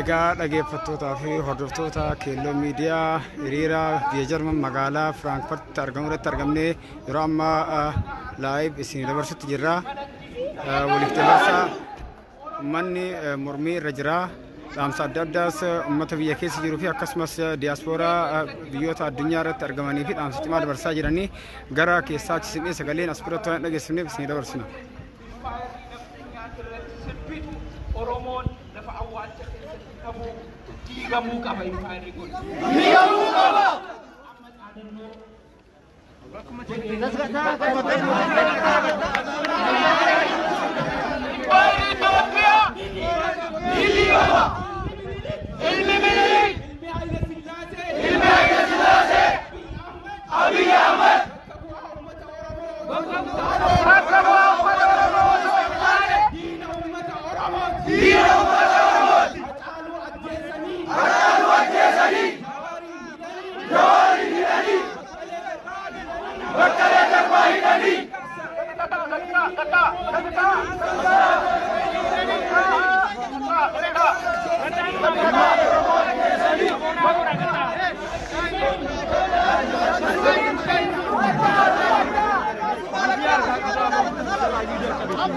Egaa dhaggeeffattootaa fi hordoftoota Keelloo Miidiyaa hiriira biyya Jarman magaalaa Firaankifaart argamutti argamnee yeroo ammaa laayiv isin dabarsutti jirra. Waliif dabarsaa uummanni mormii irra jira. Dhaamsa adda addaas uummata biyya keessa jiruu fi akkasumas diyaaspooraa biyyoota addunyaa irratti argamanii fi dhaamsa cimaa dabarsaa jiranii gara keessaatti sim'ee sagaleen as biratti waan dhageessifneef isin dabarsina.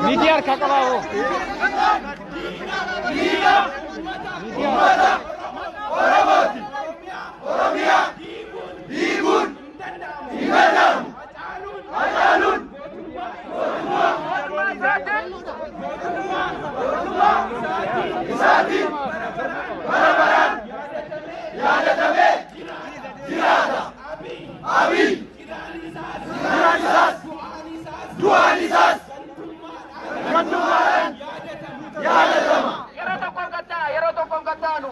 Media kakao. Oromia. Dibun. Dibendam. Ajalun. Isati. Barabaran. Yadatame. Jirada. Abi. Dualisas. Kantumaran. Yadatama. Yeroto kongkatanu.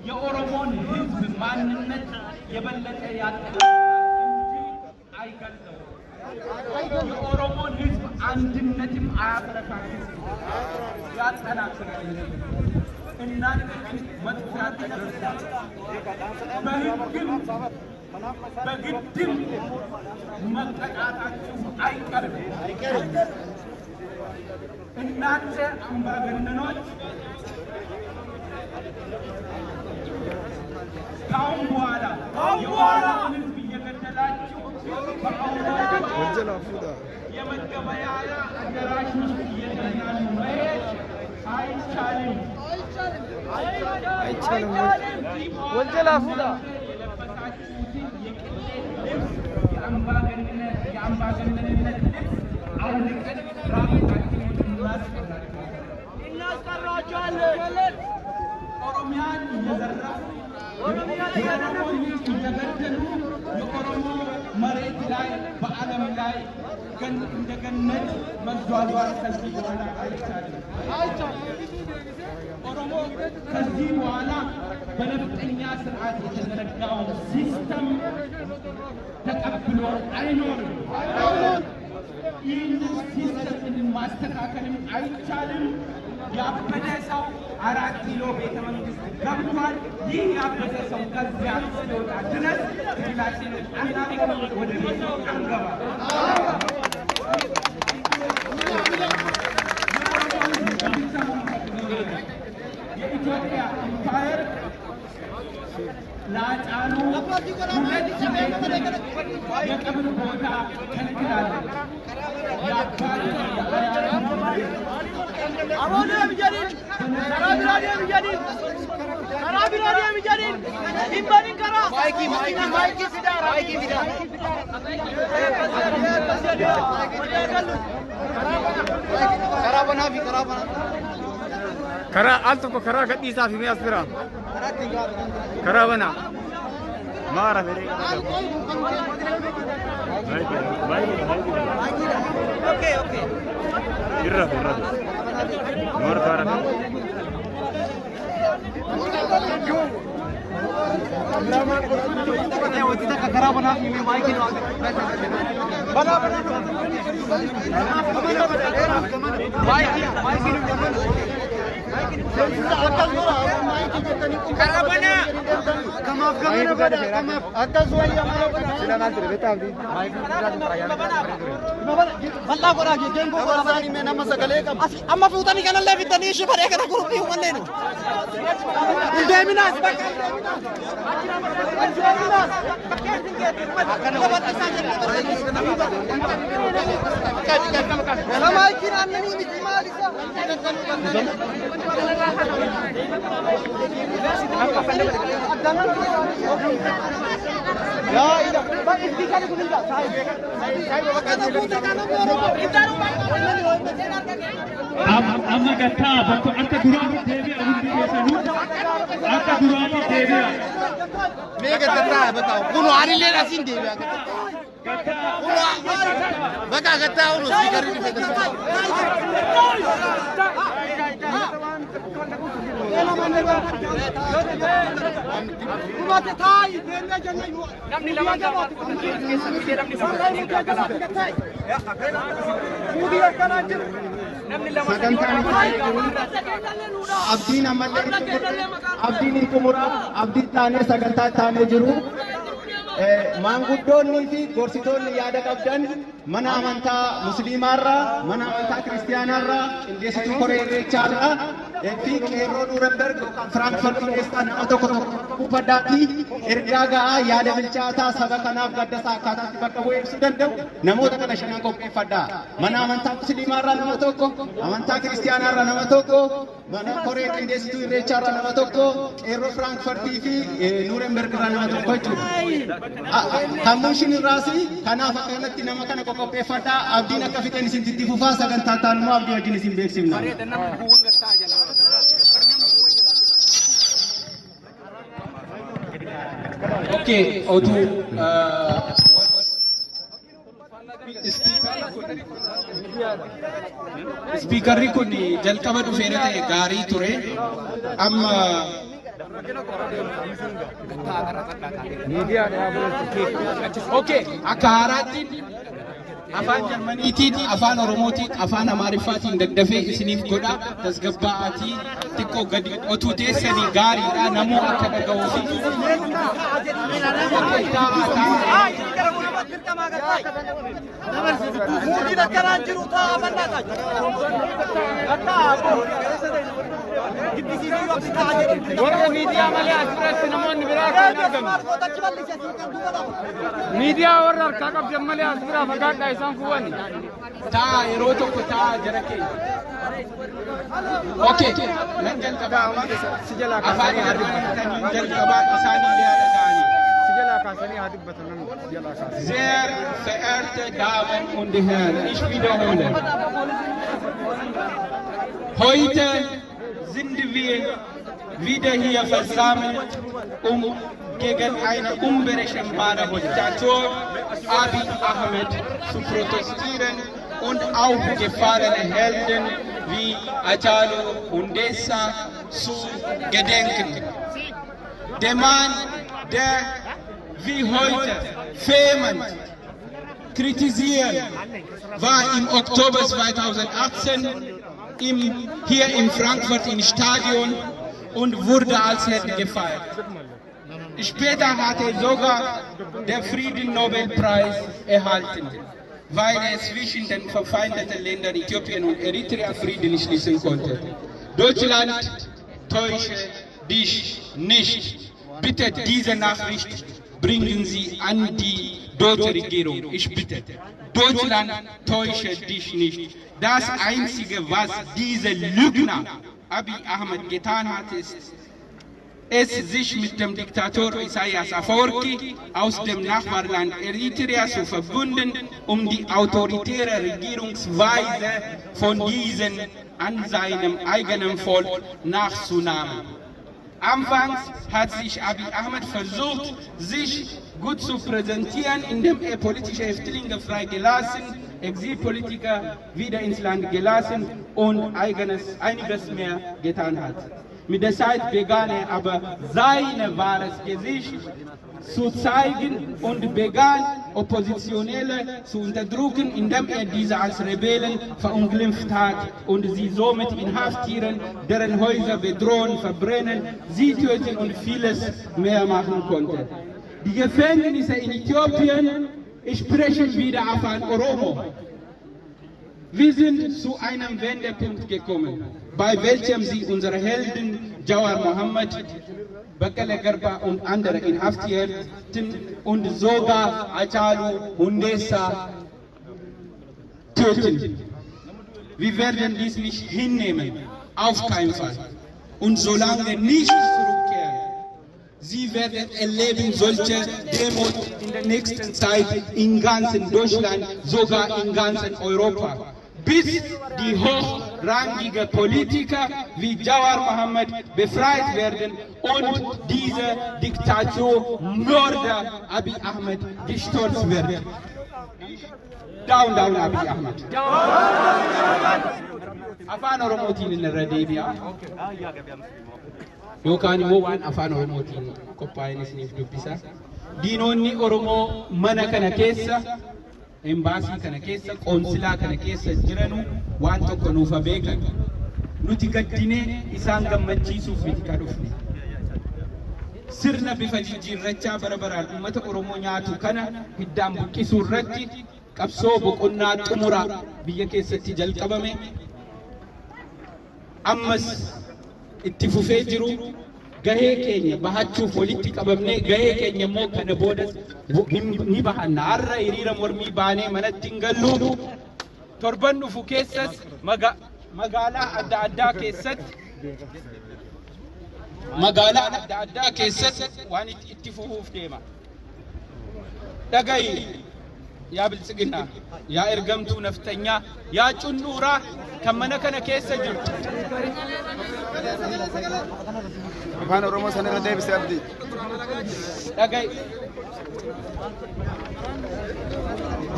የኦሮሞን ህዝብ ማንነት የበለጠ የኦሮሞን ህዝብ አንድነትም አያፈረካክስም ያጠናክራል። እናንተ መጥፋት በግድም መቀጣታችሁ አይቀርም። እናንተ አምባገነኖች ካሁን በኋላ የኦሮሞን ህዝብ እየገደላችሁ የመገበያያ አዳራሽ ውስጥ እየተኛሉ መሄድ አይቻልም። ወንጀል አፉዳ የአምባገነንነት ልብስ አውልቀን ራቁታችንን እናስቀራቸዋለን። ኦሮሚያን እየዘረፉ የኦሮሞን ሕዝብ እየገደሉ የኦሮሞ መሬት ላይ በዓለም ላይ እንደ ገነት መዟዟር ከዚህ በኋላ አይቻልም። ኦሮሞ ከዚህ በኋላ በነፍጠኛ ስርዓት የተዘረጋውን ሲስተም ተቀብሎ አይኖርም። ይህን ሲስተምን ማስተካከልም አይቻልም። ያበደ ሰው 4 ኪሎ ቤተ መንግስት ገብቷል። ይህ ያበደ ሰው ከዚያ እስኪወጣ ድረስ ትግላችንን አናቆም፣ ወደ ቤት አንገባ። የኢትዮጵያ ኢምፓየር ለአጫሉ 2 የቀብር ቦታ ከልክላለች። Karaa al tokko karaa gadhiisaa fi mi'as biraa. Karaa banaa. Maara fedhee. Okay. Irra. Maara karaa. amma gattaa bakka akka duraatti deebi'a hundi keessanuu akka duraatti deebi'a. Mee gattaa bakka kun aanillee asiin deebi'a. Bakka gattaa unu siigarri dhufee. Abdiin ammallee abdiin hin xumura abdiin taanee sagantaa taanee jiru maanguddoonnii fi gorsitoonni yaada qabdan mana amantaa musliimaarraa mana amantaa kiristiyaanaarraa qindeessituu koree irreechaarraa fi qeerroo Nuurenberg Firaankifartii keessaa nama tokko uffaddaatti ergaa ga'aa yaada bilchaataa saba kanaaf gaddasaa akkaataatti bakka bu'ee ibsuu danda'u namoota kana shanan qopheeffadhaa. Mana amantaa musliimaarraa nama tokko, amantaa kiristiyaanaarraa nama tokko, mana koree qindeessituu irreechaarraa nama tokko, qeerroo Firaankifartii fi Nuurenbergirraa nama tokko jechuudha. Kammuushin irraasi kanaaf akkanatti nama kana qopheeffadhaa. Abdiin akka fixeen isin itti fufaa sagantaa taanummaa abdii wajjin isin beeksifna. Okay, oduu Speakerri kun jalqaba dhufee ta'e gaarii ture. Amma okay, akka haaraatti afaan Jarmaniitiin, afaan Oromootiin, afaan Amaariffaatiin daddafee isiniif godha. Tasgabba'aatii xiqqoo gadi otuu teessanii gaariidha. Namuu akka dhaga'uufi. Miidiyaa warra harkaa qabdan malee as biraa fagaadhaa isaan kuwwani. Taa yeroo tokko taa jara keenya. Okay, nan jalqabaa afaan Jarmanii jalqabaa isaanii yaada ta'anii. Sehr verehrte Damen und Herren, ich wiederhole. Heute sind wir wieder hier versammelt, gegen einen unberechenbaren Diktator Abiy Ahmed zu protestieren und auch gefallene Helden wie Hachalu Hundessa zu gedenken. Der Mann, der wie heute vehement kritisiert, war im Oktober 2018 hier in Frankfurt im Stadion und wurde als Held gefeiert. Später hat er sogar den Friedensnobelpreis erhalten, weil er zwischen den verfeindeten Ländern Äthiopien und Eritrea Frieden schließen konnte. Deutschland, täusche dich nicht. Bitte diese Nachricht bringen Sie an die deutsche Regierung. Ich bitte. Deutschland, täusche dich nicht. Das Einzige, was dieser Lügner Abiy Ahmed getan hat, ist, es sich mit dem Diktator Isaias Afwerki aus dem Nachbarland Eritrea zu verbunden, um die autoritäre Regierungsweise von diesen an seinem eigenen Volk nachzunahmen. Anfangs hat sich Abiy Ahmed versucht, sich gut zu präsentieren, indem er politische Häftlinge freigelassen, Exilpolitiker wieder ins Land gelassen und einiges mehr getan hat. Mit der Zeit begann er aber sein wahres Gesicht zu zeigen und begann Oppositionelle zu unterdrücken, indem er diese als Rebellen verunglimpft hat und sie somit inhaftieren, deren Häuser bedrohen, verbrennen, sie töten und vieles mehr machen konnte. Die Gefängnisse in Äthiopien sprechen wieder auf ein Oromo. Wir sind zu einem Wendepunkt gekommen, bei welchem sie unsere Helden Jawar Mohammed, Bekele Garba und andere inhaftierten und sogar Hachalu Hundessa töten. Wir werden dies nicht hinnehmen, auf keinen Fall. Und solange nicht zurückkehren, Sie werden erleben solche Demos in der nächsten Zeit in ganzen Deutschland, sogar in ganzen Europa. Bis die hochrangigen Politiker wie Jawar Mohammed befreit werden und diese Diktator-Mörder Abiy Ahmed gestürzt wird. Down, down Abiy Ahmed. Afaan Oromootiin inni irra deebi'a. Yookaan immoo waan afaan Oromootiin qophaa'een isiniif dubbisa. Diinonni Oromoo mana kana keessa, embaasii kana keessa, qoonsilaa kana keessa jiranu waan tokko nuuf beekan. Nuti gaddinee isaan gammachiisuuf miti ka dhufne. Sirna bifa jijjiirrachaa bara baraan uummata Oromoo nyaatu kana hiddaan buqqisuu irratti qabsoo boqonnaa xumuraa biyya keessatti jalqabame. Ammas itti fufee jiru gahee keenya bahachuuf walitti qabamnee gahee keenya immoo kana booda ni bahanna. Har'a hiriira mormii baanee manatti hin gallu. Torban dhufu keessas magaalaa adda addaa keessatti waan itti fufuuf deema. Dhagahi yaa biltsiginaa, yaa ergamtuu naftanyaa, yaa cunnuuraa kan mana kana keessa jirtu. Afaan Oromoo sana irra deebisee abdii. Dhagahi.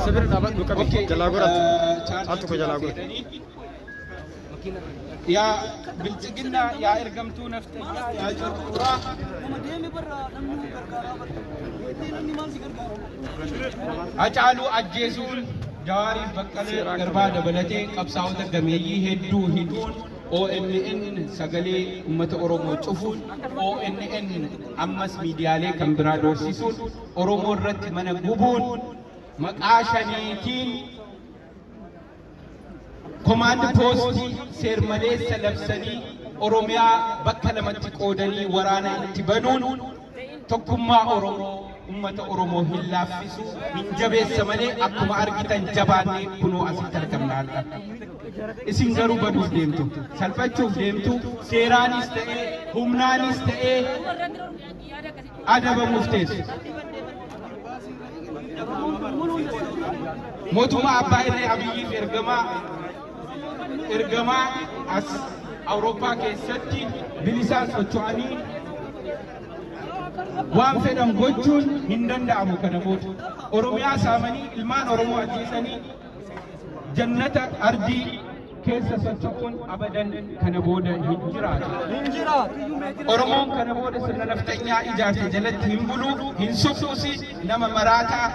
Sibir dhaabatu qabi jalaa godhatu. Hattu ko jalaa godhatu. Yaa biltsiginaa, yaa ergamtuu naftanyaa, yaa cunnuuraa. Hacaaluu ajjeesuun Jawaariif Baqqalee Garbaa dabalatee qabsaa'ota gameeyyii hedduu hidhuun OMN sagalee uummata Oromoo cufuun ONN ammas miidiyaalee kan biraa doorsisuun Oromoo irratti mana gubuun maqaa shaniitiin komaandi poostii seermaleessa labsanii Oromiyaa bakka lamatti qoodanii waraana itti banuun tokkummaa Oromoo ummata Oromoo hin laaffisu hin jabeessa malee akkuma argitan jabaannee kunoo asitti argamna. isin garuu baduuf deemtu salphachuuf deemtu seeraanis ta'ee humnaanis ta'ee adabamuuf teessu. Mootummaa abbaa irree Abiyyiif ergamaa as Awurooppaa keessatti bilisaan socho'anii waan fedhan gochuun hin danda'amu. Kana booda Oromiyaa saamanii ilmaan Oromoo ajjeesanii jannata ardii keessa socho'uun abadan kana booda hin jiraatu. Oromoon kana booda sirna naftanyaa ijaarsa jalatti hin bulu, hin suffuusi. Nama maraataa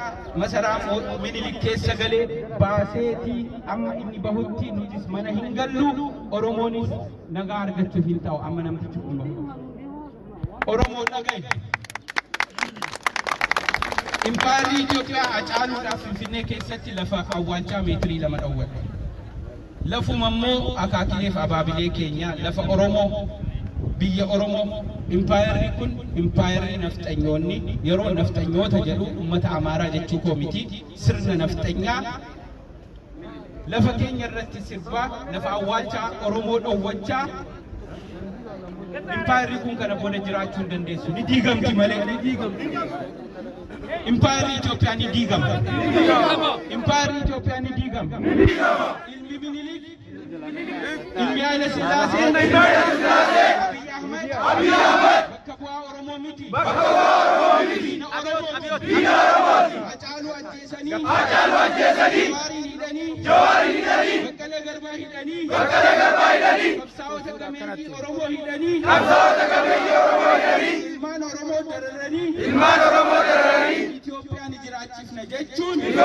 masaraa Minilik keessa galee baaseetii amma inni bahutti nutis mana hin gallu. Oromoonis nagaa argachuuf hin ta'u amma namtichi kun bahu. Oromoo dhagaye. Impaayerri Itoophiyaa Hacaaluudhaaf Finfinnee keessatti lafa awwaalchaa meetirii 2 dhawwadhe. Lafuma immoo akaakileef abaabilee keenya lafa Oromoo biyya Oromoo. Impaayerri kun impaayerri nafxanyoonni yeroo nafxanyoota jedhu uummata Amaaraa jechuu koo miti. Sirna nafxanyaa lafa keenya irratti sirbaa lafa awwaalchaa Oromoo dhowwachaa. Impaayerri kun kana booda jiraachuu hin dandeessu. Ni diigamti malee ni diigamti. Impaayerri Itoophiyaa ni diigama. Impaayerri Itoophiyaa ni diigama. Ilmi Minilik, ilmi Haile Sillaasee, Abiy Ahmed, bakka bu'aa Oromoo miti. Diina Oromooti. Hacaaluu ajjeesanii, Jawaarin hidhanii, Baqqalee Garbaa hidhanii, qabsaa'ota gameeyyii Oromoo hidhanii, ilmaan Oromoo dararanii, Itoophiyaan jiraachifna jechuun hin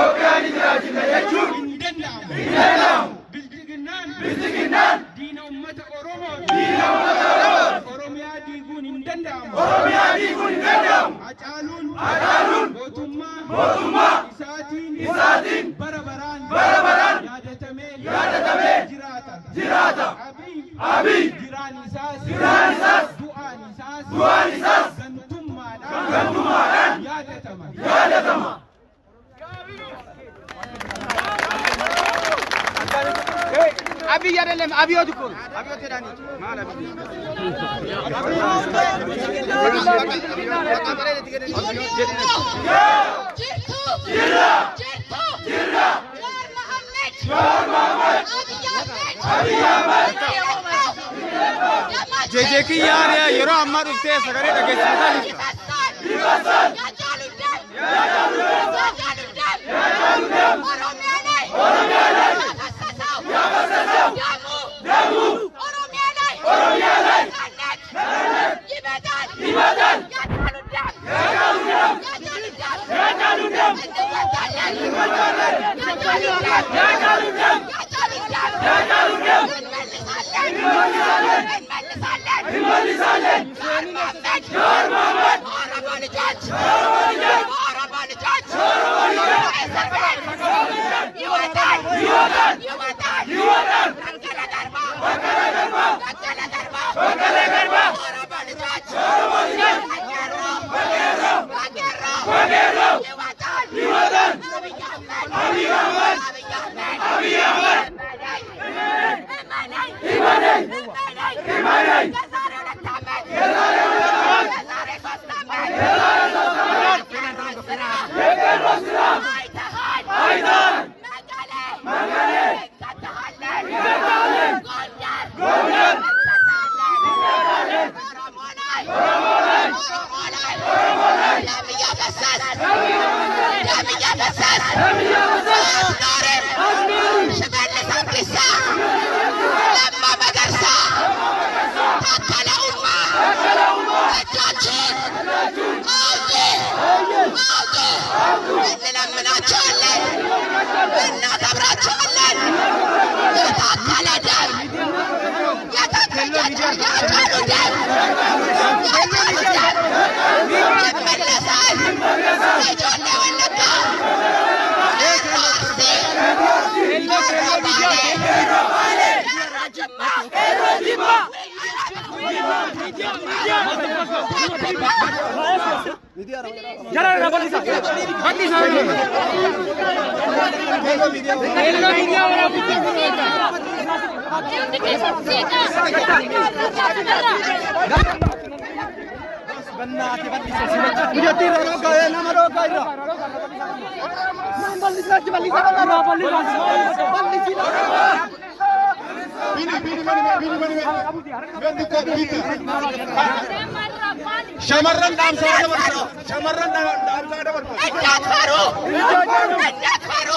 danda'amu. Bilchiginnaan diina uummata Oromoo Oromiyaa diiguun hin danda'amu. Hacaaluun mootummaa isaatiin bara baraan yaadatamee jiraata. Abiy jiraan isaas du'aan isaas gantummaadhaan yaadatama. Abiy አይደለም አብዮት እኮ ነው። አብዮት ሄዳኒ ማለት JJK yaane yeroo ammaa dhuftee sagalee dhageessisaa Media Shamarran damsa dabarsa. Shamarran damsa dabarsa. Enjat faru. Enjat faru.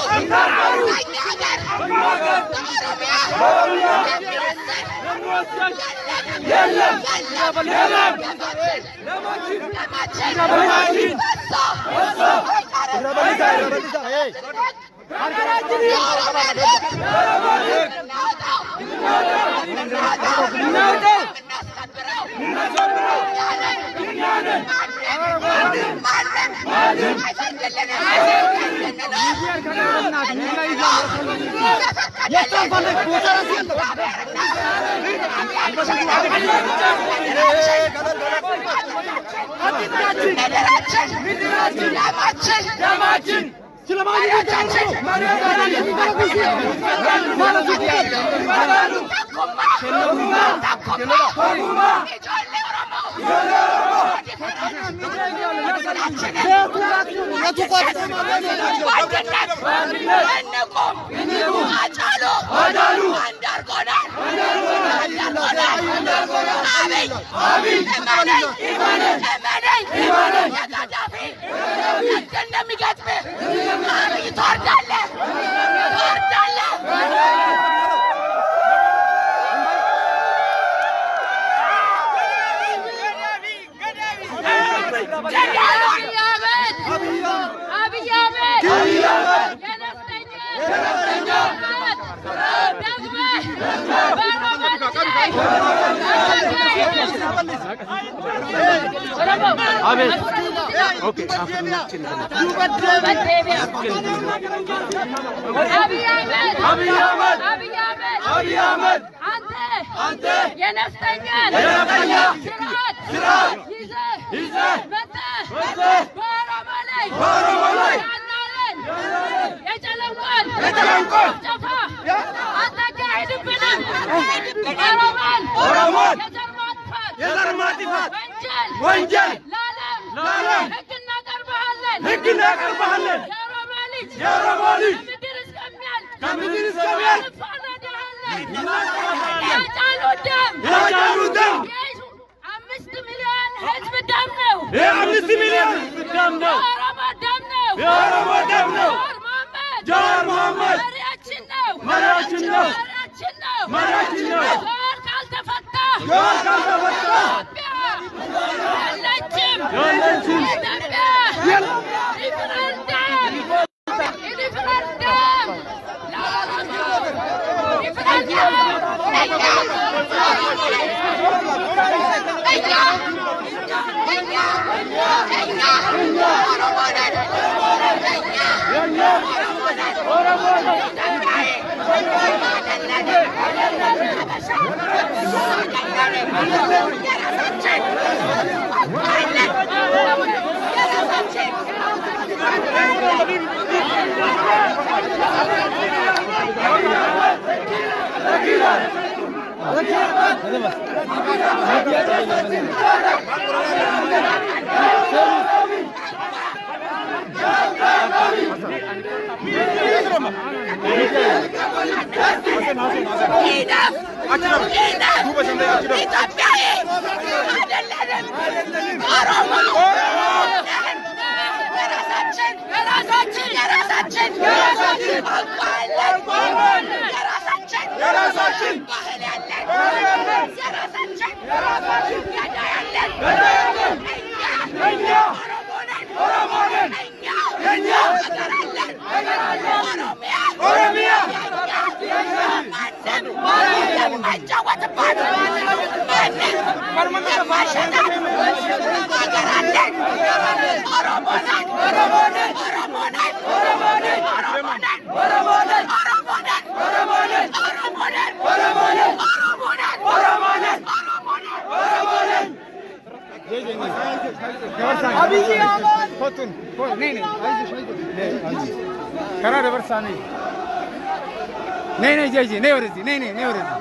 ነይ ነይ ጄጄ ነይ ወደዚህ ነይ ነይ ነይ ወደዚህ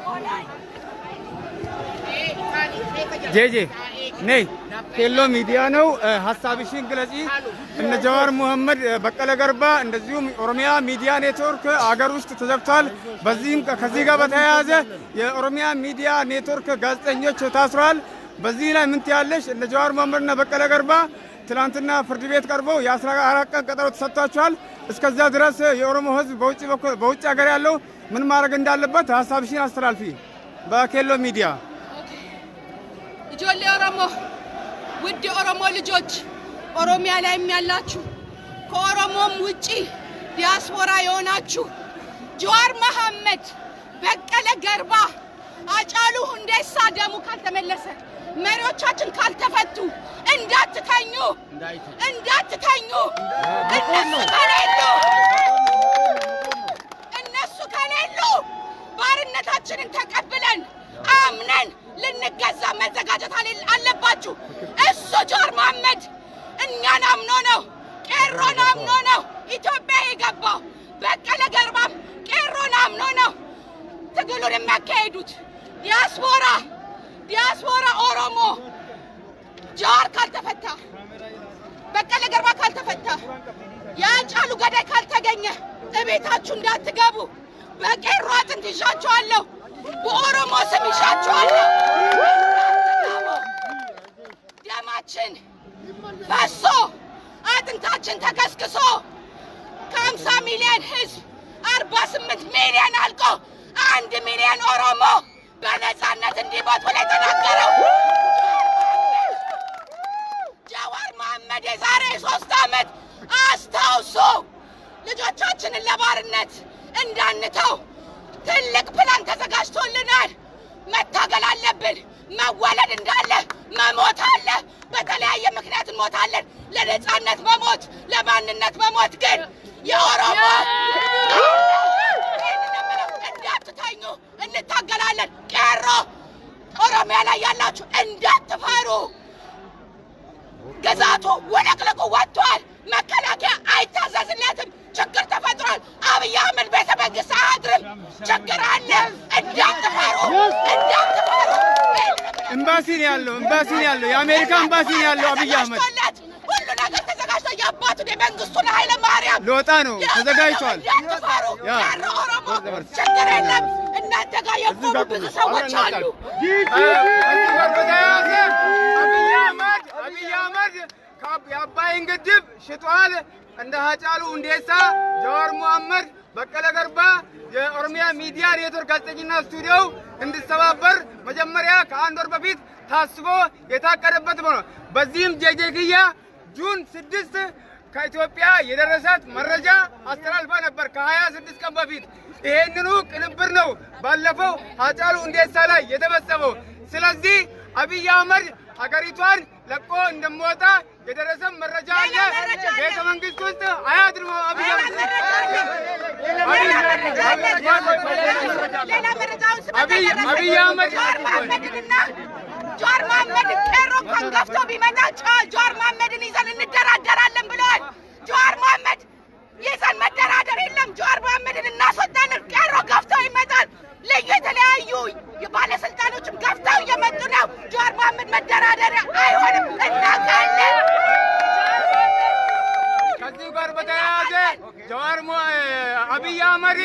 ጄጄ ነይ ኬሎ ሚዲያ ነው ሐሳብሽን ግለጪ እነ ጀዋር መሐመድ በቀለ ገርባ እንደዚሁም ኦሮሚያ ሚዲያ ኔትወርክ አገር ውስጥ ተዘግቷል በዚህም ከዚህ ጋር በተያያዘ የኦሮሚያ ሚዲያ ኔትወርክ ጋዜጠኞች ታስረዋል በዚህ ላይ ምን ትያለሽ እነ ጀዋር መሐመድና በቀለ ገርባ ትላንትና ፍርድ ቤት ቀርበው የ14 ቀን ቀጠሮ ተሰጥቷቸዋል እስከዛ ድረስ የኦሮሞ ህዝብ በውጭ ሀገር ያለው ምን ማድረግ እንዳለበት ሐሳብሽን አስተላልፊ በኬሎ ሚዲያ ጆሌ ኦሮሞ ውድ ኦሮሞ ልጆች ኦሮሚያ ላይ ያላችሁ ከኦሮሞም ውጪ ዲያስፖራ የሆናችሁ ጀዋር መሐመድ በቀለ ገርባ አጫሉ ሁንዴሳ ደሙ ካልተመለሰ መሪዎቻችን ካልተፈቱ እንዳትተኙ እነሱ ከሌሉ ባርነታችንን ተቀብለን አምነን ልንገዛ መዘጋጀት አለባችሁ እሱ ጀዋር መሐመድ እኛን አምኖ ነው ቄሮን አምኖ ነው ኢትዮጵያ የገባው በቀለ ገርባም ቄሮን አምኖ ነው ትግሉን የሚያካሄዱት ዲያስፖራ ኦሮሞ ጀዋር ካልተፈታ በቀለ ገርባ ካልተፈታ የአጫሉ ገዳይ ካልተገኘ እቤታችሁ እንዳትገቡ በቄሮ አጥንት ይሻችኋለሁ በኦሮሞ ስም ይሻችኋለሁ ደማችን ፈሶ አጥንታችን ተከስክሶ ከ50 ሚሊዮን ህዝብ 48 ሚሊዮን አልቆ 1 ሚሊዮን ኦሮሞ በነፃነት እንዲሞት ብሎ የተናገረው ጀዋር መሐመድ የዛሬ 3 ዓመት አስታውሶ ልጆቻችንን ለባርነት እንዳንተው ትልቅ ፕላን ተዘጋጅቶልናል መታገል አለብን መወለድ እንዳለ መሞት አለ በተለያየ ምክንያት እንሞታለን ለነፃነት መሞት ለማንነት መሞት ግን የኦሮሞ እንዳትተኙ እንታገላለን ቄሮ ኦሮሚያ ላይ ያላችሁ እንዳትፈሩ ግዛቱ ወለቅልቁ ወጥቷል መከላከያ አይታዘዝለትም ችግር ተፈጥሯል አብይ አህመድ ቤተ መንግስት አያድርም ችግር አለ እንዳትፈሩ ኤምባሲ ነው ያለው የአሜሪካ ኤምባሲ ነው ያለው አብይ አህመድ ሁሉ ነገር ተዘጋጅቶ የአባቱን የመንግስቱን ኃይለ ማርያም ሊወጣ ነው ተዘጋጅቷል ችግር የለም እናንተ ጋር የቆሙ ብዙ ሰዎች አሉ አብይ አህመድ የአባይን ግድብ ሽጧል እንደ ሃጫሉ ሁንዴሳ ጀዋር መሐመድ በቀለ ገርባ የኦሮሚያ ሚዲያ ኔትወርክ ጋዜጠኝና ስቱዲዮ እንዲሰባበር መጀመሪያ ከአንድ ወር በፊት ታስቦ የታቀደበት ነው በዚህም ጄጄክያ ጁን 6 ከኢትዮጵያ የደረሳት መረጃ አስተላልፋ ነበር ከ26 ቀን በፊት ይሄንኑ ቅንብር ነው ባለፈው ሃጫሉ ሁንዴሳ ላይ የተፈጸመው ስለዚህ አብይ አህመድ ሀገሪቷን ለቆ እንደሚወጣ የደረሰ መረጃ አለ ቤተ መንግስት ውስጥ አያድርም አብይ አህመድ ጀዋር መሐመድ ቄሮ እንኳን ገፍቶ ቢመጣ ጀዋር መሐመድን ይዘን እንደራደራለን ብለዋል ጀዋር መሐመድ ይዘን መደራደር የለም ጀዋር መሐመድን እናስወጣለን ቄሮ ገፍቶ ይመጣል ልዩ የተለያዩ ባለስልጣኖችም ገፍተው እየመጡ ነው ጀዋር መሐመድ መደራደሪያ አይሆንም እናውቃለን ከዚህ ጋር በተያያዘ ጀዋር አብይ አህመድ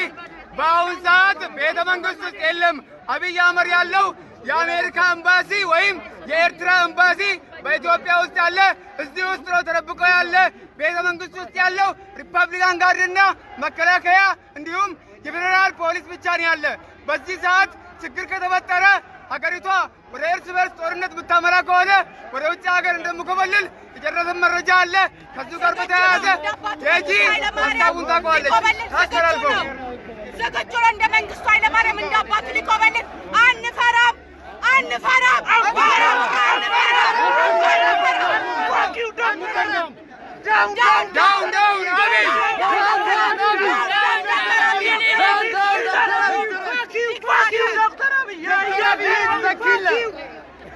በአሁን ሰዓት ቤተ መንግስት ውስጥ የለም አብይ አህመድ ያለው የአሜሪካ ኤምባሲ ወይም የኤርትራ ኤምባሲ በኢትዮጵያ ውስጥ ያለ እዚህ ውስጥ ነው ተደብቆ ያለ ቤተ መንግስት ውስጥ ያለው ሪፐብሊካን ጋርድና መከላከያ እንዲሁም የፌደራል ፖሊስ ብቻ ነው ያለ በዚህ ሰዓት ችግር ከተፈጠረ ሀገሪቷ ወደ እርስ በርስ ጦርነት ብታመራ ከሆነ ወደ ውጭ ሀገር እንደምኮበልል የደረሰ መረጃ አለ ከዚህ ጋር በተያያዘ ጄጂ ሀሳቡን ታውቀዋለች ታስተላልፈው ዝግጁ ነው እንደ መንግስቱ ኃይለማርያም እንዳባቱ ሊኮበልል አንፈራም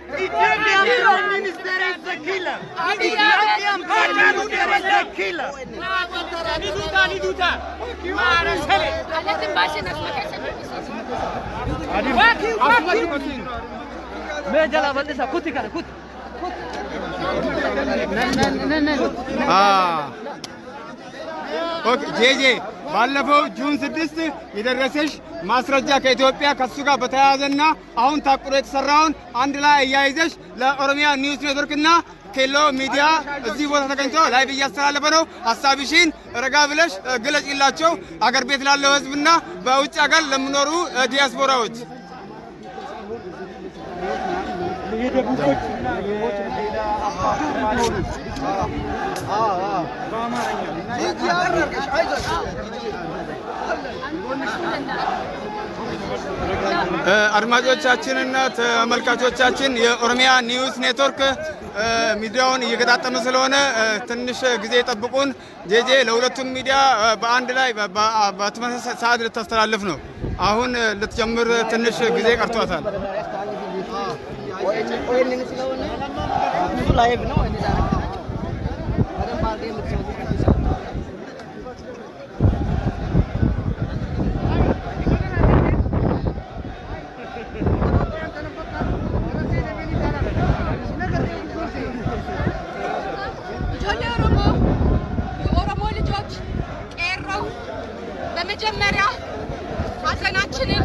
Ethiopian minister is the killer. Ethiopian prime minister is the killer. ኦኬ ጄጄ ባለፈው ጁን 6 የደረሰሽ ማስረጃ ከኢትዮጵያ ከሱ ጋር በተያያዘና አሁን ታቅዶ የተሰራውን አንድ ላይ አያይዘሽ ለኦሮሚያ ኒውስ ኔትወርክና ኬሎ ሚዲያ እዚህ ቦታ ተገኝቶ ላይቭ እያስተላለፈ ነው። ሐሳብሽን ረጋ ብለሽ ግለጪላቸው አገር ቤት ላለው ህዝብና በውጭ ሀገር ለሚኖሩ ዲያስፖራዎች። አድማጮቻችንና ተመልካቾቻችን የኦሮሚያ ኒውስ ኔትወርክ ሚዲያውን እየገጣጠመ ስለሆነ ትንሽ ጊዜ ጠብቁን። ጄጄ ለሁለቱም ሚዲያ በአንድ ላይ በተመሳሳይ ሰዓት ልታስተላልፍ ነው። አሁን ልትጀምር ትንሽ ጊዜ ቀርቷታል። በመጀመሪያ ሐዘናችንን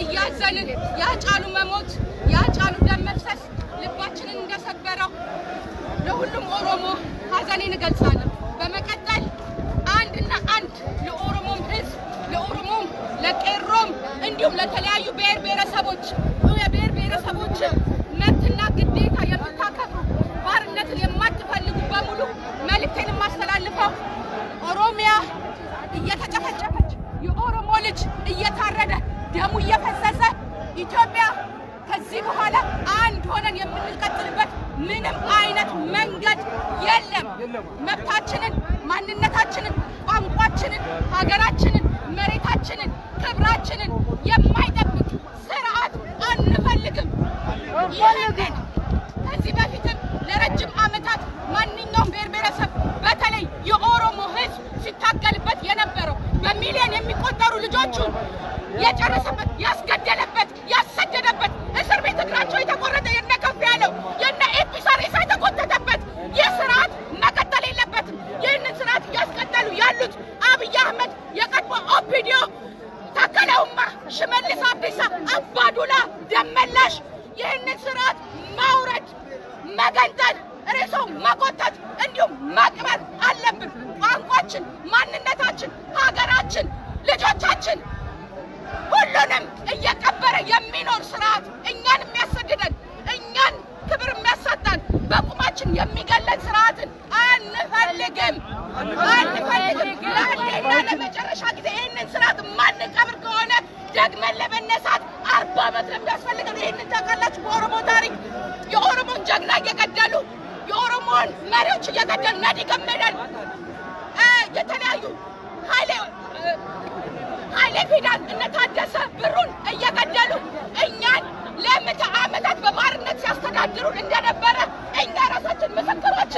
እያዘንን ያጫሉ መሞት ያጫሉ ደም መፍሰስ ልባችንን እንደሰበረው ለሁሉም ኦሮሞ ሐዘኔን እገልጻለሁ። በመቀጠል አንድና አንድ ለኦሮሞም ህዝብ ለኦሮሞም ለቄሮም እንዲሁም ለተለያዩ ብሔር ብሔረሰቦች መብትና ግዴታ የምታከብሩ ባርነትን የማትፈልጉ በሙሉ መልእክቴን የማስተላልፈው ኦሮሚያ እየተጨፈጨፈች የኦሮሞ ልጅ እየታረደ ደሙ እየፈሰሰ ኢትዮጵያ ከዚህ በኋላ አንድ ሆነን የምንቀጥልበት ምንም አይነት መንገድ የለም። መብታችንን፣ ማንነታችንን፣ ቋንቋችንን፣ ሀገራችንን፣ መሬታችንን፣ ክብራችንን የማይጠብቅ ስርዓት አንፈልግም። ይህንን ከዚህ በፊትም ለረጅም ዓመታት ማንኛውም ብሔር ብሔረሰብ በተለይ የኦሮሞ ህዝብ ሲታገልበት የነበረው በሚሊዮን የሚቆጠሩ ልጆቹን የጨረሰበት፣ ያስገደለበት፣ ያሰደደበት እስር ቤት እግራቸው የተቆረጠ የነ ከፍ ያለው የነ ኤፒሳ ሬሳ የተጎተተበት ይህ ስርዓት መቀጠል የለበትም። ይህንን ስርዓት እያስቀጠሉ ያሉት አብይ አህመድ፣ የቀድሞ ኦፒዲዮ፣ ታከለ ኡማ፣ ሽመልስ አብዲሳ፣ አባዱላ ደመላሽ ይህንን ስርዓት ማውረድ፣ መገንጠል፣ ሬሳው መቆጠት እንዲሁም መቅበር አለብን። ቋንቋችን፣ ማንነታችን፣ ሀገራችን፣ ልጆቻችን ሁሉንም እየቀበረ የሚኖር ስርዓት እኛን የሚያሰድደን እኛን ክብር የሚያሳጣን በቁማችን የሚገለን ስርዓትን አንፈልግም። ለአንዴና ለመጨረሻ ጊዜ ይህንን ስርዓት ማንቀብር ከሆነ ደግመን ለመነሳት 40 ዓመት ነው የሚያስፈልገን። ይህንን ታውቃላችሁ። በኦሮሞ ታሪክ የኦሮሞን ጀግና እየገደሉ የኦሮሞን መሪዎች እየገደሉ ነዲ ገመዳን የተለያዩ ኃይሌ ፊዳን እነ ታደሰ ብሩን እየገደሉ እኛን ለምዕተ ዓመታት በባርነት ሲያስተዳድሩን እንደነበረ እኛ ራሳችን ምስክሮች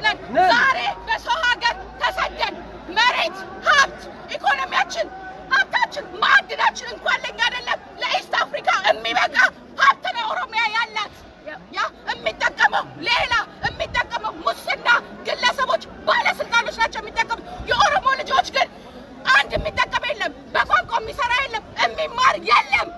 ነን። ዛሬ በሰው ሀገር ተሰደን መሬት፣ ሀብት፣ ኢኮኖሚያችን፣ ሀብታችን፣ ማዕድናችን እንኳን ለኛ አይደለም ለኢስት አፍሪካ የሚበቃ ሀብት ነው ኦሮሚያ ያላት። ያ የሚጠቀመው ሌላ የሚጠቀመው ሙስና ግለሰቦች፣ ባለስልጣኖች ናቸው የሚጠቀሙት። የኦሮሞ ልጆች ግን አንድ የሚጠቀም የለም፣ በቋንቋ የሚሰራ የለም፣ የሚማር የለም፣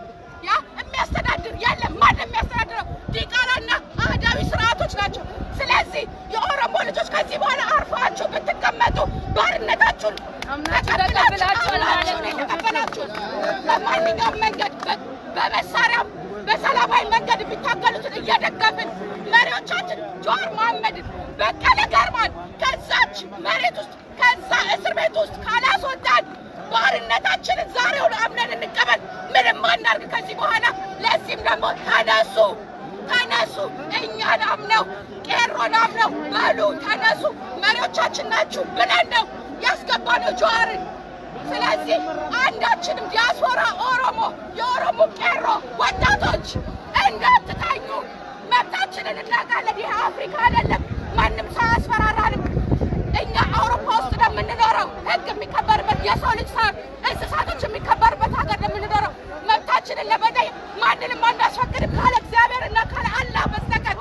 ያ የሚያስተዳድር የለም። ማን የሚያስተዳድረው? ዲቃላና አህዳዊ ስርዓቶች ናቸው። ስለዚህ የኦሮሞ ልጆች ከዚህ በኋላ አርፋችሁ ብትቀመጡ ባርነታችሁን ተቀበላችሁ በማንኛውም መንገድ በመሳሪያም በሰላማዊ መንገድ የሚታገሉትን እየደገፍን መሪዎቻችን ጀዋር መሐመድን፣ በቀለ ገርባን ከዛች መሬት ውስጥ ከዛ እስር ቤት ውስጥ ካላስወጣን ባርነታችንን ዛሬውን አምነን እንቀበል። ምንም አናርግ ከዚህ በኋላ። ለዚህም ደግሞ ተነሱ፣ እኛን አምነው ቄሮን አምነው በሉ ተነሱ፣ መሪዎቻችን ናችሁ ብለን ነው ያስገባነው ጀዋርን። ስለዚህ አንዳችንም ዲያስፖራ ኦሮሞ፣ የኦሮሞ ቄሮ ወጣቶች እንዳትተኙ፣ መብታችንን እናውቃለን። ይህ አፍሪካ አይደለም፣ ማንም ሰው አያስፈራራንም። እኛ አውሮፓ ውስጥ ነው የምንኖረው። ህግ የሚከበርበት የሰው ልጅ እንስሳቶች የሚከበርበት ሀገር ነው የምንኖረው። መብታችንን ለመጠየቅ ማንንም አናስፈቅድም ካለ እግዚአብሔርና ካለ አላህ በስተቀር።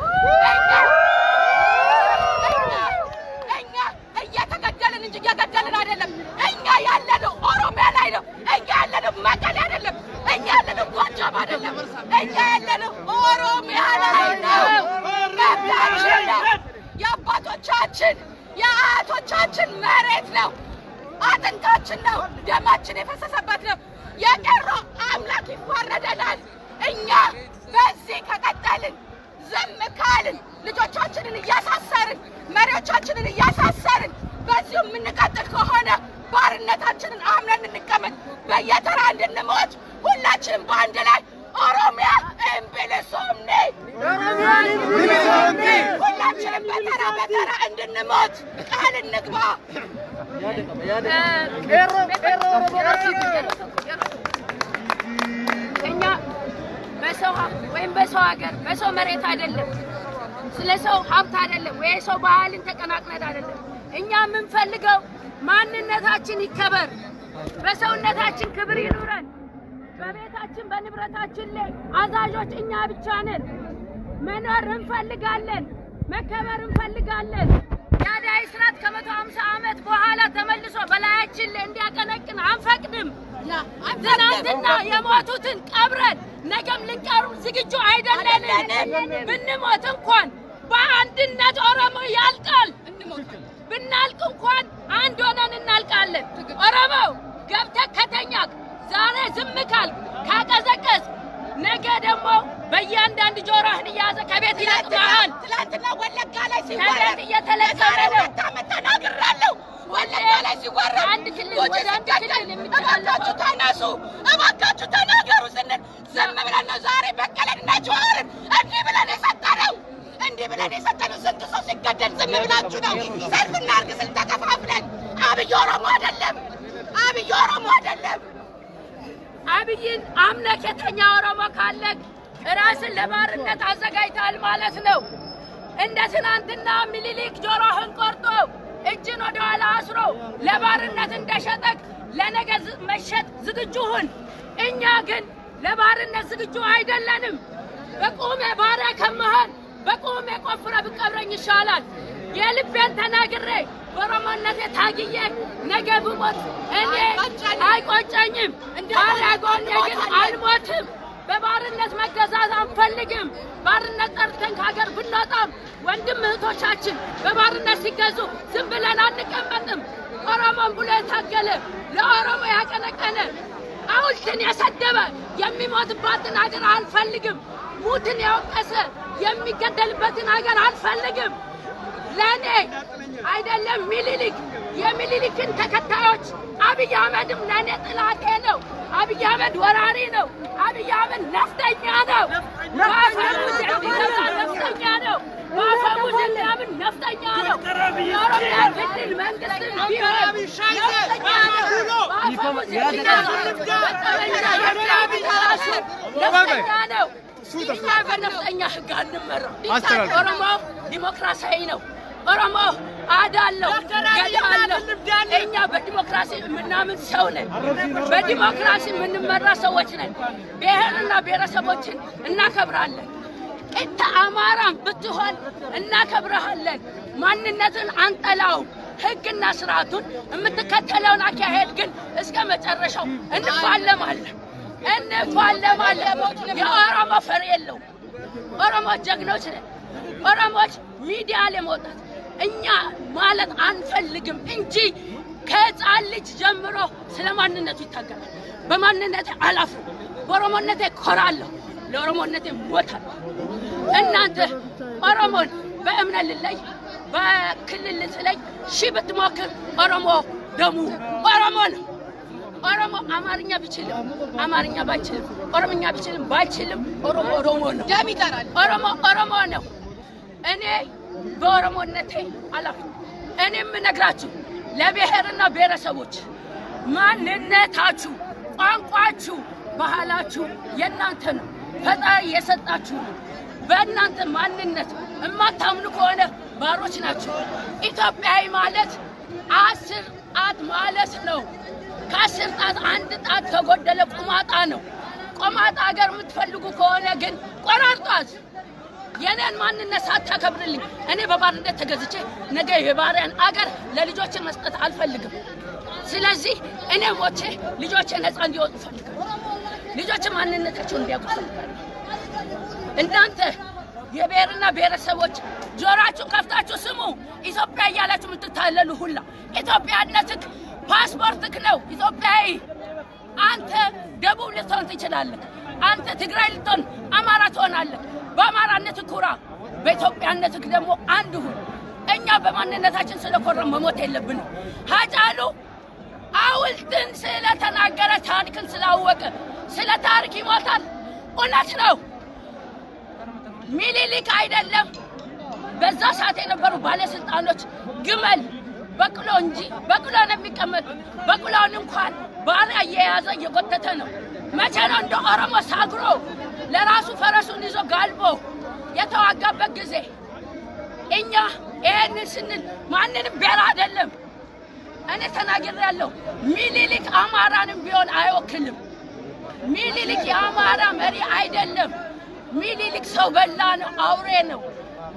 እኛ እየተገደልን እንጂ እየገደልን አይደለም። እኛ ያለነው ኦሮሚያ ላይ ነው። እኛ ያለነው መቀሌ አይደለም። እኛ ያለነው ጎጃም አይደለም። እኛ ያለነው ኦሮሚያ ላይ ነው። መብታችን ነው። የአባቶቻችን የአያቶቻችን መሬት ነው። አጥንታችን ነው። ደማችን የፈሰሰበት ነው። የቄሮ አምላክ ይዋረደናል። እኛ በዚህ ከቀጠልን ዝም ካልን ልጆቻችንን እያሳሰርን መሪዎቻችንን እያሳሰርን በዚሁ የምንቀጥል ከሆነ ባርነታችንን አምነን እንቀመጥ፣ በየተራ እንድንሞት ሁላችንም በአንድ ላይ ኦሮሚያ እምቢልሱምኒ ሁላችንም በተራ በተራ እንድንሞት ቃል እንግባ። እኛ በሰው ወይም በሰው ሀገር በሰው መሬት አይደለም፣ ስለ ሰው ሀብት አይደለም፣ ወይ ሰው ባህልን ተቀናቅነን አይደለም። እኛ የምንፈልገው ማንነታችን ይከበር፣ በሰውነታችን ክብር ይኑረን። በቤታችን በንብረታችን ላይ አዛዦች እኛ ብቻ ነን። መኖር እንፈልጋለን፣ መከበር እንፈልጋለን። የአዳይ ስርዓት ከ150 ዓመት በኋላ ተመልሶ በላያችን ላይ እንዲያቀነቅን አንፈቅድም። ትናንትና የሞቱትን ቀብረን ነገም ልንቀሩ ዝግጁ አይደለንም። ብንሞት እንኳን በአንድነት ኦሮሞ ያልቃል። ብናልቅ እንኳን አንድ ሆነን እናልቃለን። ኦሮሞ ገብተህ ከተኛክ ዛሬ ዝም ካልክ ካቀዘቀዝ ነገ ደግሞ በእያንዳንድ ጆሮህን እያዘ ከቤት ይለቅማል። ትላንትና ወለጋ ላይ ሲወረድ እየተለቀመ ነው። ተናግራለሁ። ወለጋ ላይ ሲወረድ አንድ ክልል ወደ አንድ ክልል የሚተላለፉ ተነሱ፣ እባካችሁ ተናገሩ ስንል ዝም ብለን ነው ዛሬ በቀለንና ጀዋርን እንዲህ ብለን የሰጠነው። እንዲህ ብለን የሰጠነው ስንት ሰው ሲገደል ዝም ብላችሁ ነው። ሰልፍ እናድርግ ስል ተከፋፍለን። አብይ ኦሮሞ አይደለም፣ አብይ ኦሮሞ አይደለም። አብይን አምነህ የተኛ ኦሮሞ ካለክ ራስን ለባርነት አዘጋጅተሃል ማለት ነው። እንደ ትናንትና ምኒልክ ጆሮህን ቆርጦ እጅን ወደ ኋላ አስሮ ለባርነት እንደሸጠክ ለነገ መሸጥ ዝግጁ ሁን። እኛ ግን ለባርነት ዝግጁ አይደለንም። በቁሜ ባሪያ ከመሆን በቁሜ ቆፍረ ብቀብረኝ ይሻላል። የልቤን ተናግሬ በኦሮሞነቴ ታግዬ ነገ ብሞት እኔ አይቆጨኝም። ባሪያ ጎኔ ግን አልሞትም። በባርነት መገዛት አንፈልግም። ባርነት ጠርተን ከሀገር ብንወጣም ወንድም እህቶቻችን በባርነት ሲገዙ ዝም ብለን አንቀመጥም። ኦሮሞን ብሎ የታገለ ለኦሮሞ ያቀነቀነ ሐውልትን የሰደበ የሚሞትባትን ሀገር አንፈልግም። ሙትን የወቀሰ የሚገደልበትን ሀገር አንፈልግም። ለኔ አይደለም ሚኒሊክ የሚኒሊክን ተከታዮች አብይ አህመድም ለኔ ጥላቴ ነው። አብይ አህመድ ወራሪ ነው። አብይ አህመድ ነፍጠኛ ነው። ባፈሙዝ የሚገዛ ነፍጠኛ ነው። ባፈሙዝ የሚያምን ነፍጠኛ ነው። የኦሮሚያ ክልል መንግስት ቢሆን ነፍጠኛ ነው። ባፈሙዝ የሚገዛ ነፍጠኛ ነው። እኛ በነፍጠኛ ህግ አንመራም። ኦሮሞ ዲሞክራሲያዊ ነው። ኦሮሞ አዳለው ገዳለው። እኛ በዲሞክራሲ የምናምን ሰው ነን። በዲሞክራሲ የምንመራ ሰዎች ነን። ብሔርና ብሔረሰቦችን እናከብራለን። እንተ አማራም ብትሆን እናከብረሃለን። ማንነትን አንጠላውም። ህግና ስርዓቱን የምትከተለውን አካሄድ ግን እስከ መጨረሻው እንፋለማለን። የኦሮሞ ፈር የለውም። ኦሮሞች ጀግኖች ነን። ኦሮሞች ሚዲያ ላይ መውጣት እኛ ማለት አንፈልግም እንጂ ከህፃን ልጅ ጀምሮ ስለ ማንነቱ ይታገላል። በማንነቴ አላፍርም። በኦሮሞነቴ ኮራለሁ። ለኦሮሞነቴ ሞታለሁ። እናንተ ኦሮሞን በእምነት ልለይ በክልል ልትለይ ሺህ ብትሞክር ኦሮሞ ደሙ ኦሮሞ ነው። ኦሮሞ አማርኛ ቢችልም አማርኛ ባይችልም ኦሮምኛ ቢችልም ባይችልም ኦሮሞ ኦሮሞ ነው። ደም ይጠራል። ኦሮሞ ኦሮሞ ነው። እኔ በኦሮሞነቴ አላፍርም። እኔ የምነግራችሁ ለብሔርና ብሔረሰቦች ማንነታችሁ፣ ቋንቋችሁ፣ ባህላችሁ የእናንተ ነው። ፈጣሪ የሰጣችሁ ነው። በእናንተ ማንነት የማታምኑ ከሆነ ባሮች ናቸው። ኢትዮጵያዊ ማለት 10 ጣት ማለት ነው። ከ10 ጣት አንድ ጣት ከጎደለ ቁማጣ ነው። ቆማጣ ሀገር የምትፈልጉ ከሆነ ግን ቆራርጧት። የኔን ማንነት ሳታከብርልኝ እኔ በባርነት ተገዝቼ ነገ የባሪያን አገር ለልጆቼ መስጠት አልፈልግም። ስለዚህ እኔ ሞቼ ልጆቼ ነፃ እንዲወጡ ፈልጋለሁ። ልጆቼ ማንነታቸውን እንዲያውቁ ፈልጋለሁ። እናንተ የብሔርና ብሔረሰቦች ጆሮአችሁን ከፍታችሁ ስሙ። ኢትዮጵያ እያላችሁ የምትታለሉ ሁላ ኢትዮጵያነትህ ፓስፖርትህ ነው። ኢትዮጵያዊ አንተ ደቡብ ልትሆን ትችላለህ። አንተ ትግራይ ልትሆን አማራ ትሆናለህ። በአማራነትህ ኩራ፣ በኢትዮጵያነትህ ደግሞ አንድ ሁን። እኛ በማንነታችን ስለኮረም መሞት የለብንም። ሃጫሉ ሐውልትን ስለተናገረ ታሪክን ስላወቀ ስለ ታሪክ ይሞታል። እውነት ነው። ሚኒሊክ አይደለም በዛ ሰዓት የነበሩ ባለስልጣኖች ግመል በቅሎ እንጂ በቅሎ ነው የሚቀመጥ። በቅሎን እንኳን ባሪያ እየያዘ እየጎተተ ነው። መቼ ነው እንደ ኦሮሞ ሳግሮ ለራሱ ፈረሱን ይዞ ጋልቦ የተዋጋበት ጊዜ? እኛ ይሄንን ስንል ማንንም ብሔር አይደለም። እኔ ተናግሬያለሁ። ሚኒሊክ አማራንም ቢሆን አይወክልም። ሚኒሊክ የአማራ መሪ አይደለም። ሚኒሊክ ሰው በላ ነው፣ አውሬ ነው።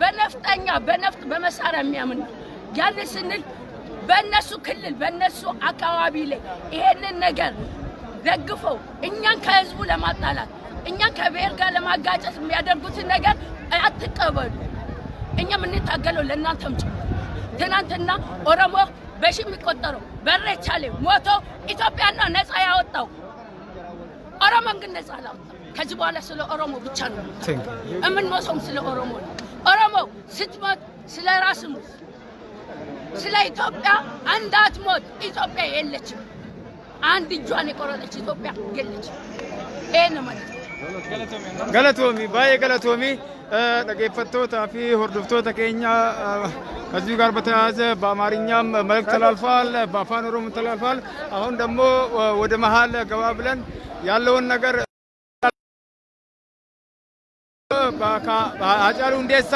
በነፍጠኛ በነፍጥ በመሳሪያ የሚያምን ነው። ያን ስንል በእነሱ ክልል በእነሱ አካባቢ ላይ ይሄንን ነገር ደግፈው እኛን ከህዝቡ ለማጣላት እኛን ከብሔር ጋር ለማጋጨት የሚያደርጉትን ነገር አትቀበሉ። እኛ የምንታገለው ለእናንተም ጭምር። ትናንትና ኦሮሞ በሺ የሚቆጠረው በሬቻ ላይ ሞቶ ኢትዮጵያና ነፃ ያወጣው ኦሮሞን ግን ነፃ አላወጣም። ከዚህ በኋላ ስለ ኦሮሞ ብቻ ነው የምንሞተውም፣ ስለ ኦሮሞ ነው። ኦሮሞ ስትሞት ስለ ራስ ሞት፣ ስለ ኢትዮጵያ እንዳትሞት። ኢትዮጵያ የለችም። አንድ እጇን የቆረጠች ኢትዮጵያ የለችም። ይሄን ማለት ነው። ገለቶሚ ባየ ገለቶሚ dhaggeeffattoota fi hordoftoota keenya ከዚሁ ጋር በተያያዘ በአማርኛም መልእክት ተላልፏል፣ በአፋን ኦሮሞ ተላልፏል። አሁን ደግሞ ወደ መሀል ገባ ብለን ያለውን ነገር ሃጫሉ ሁንዴሳ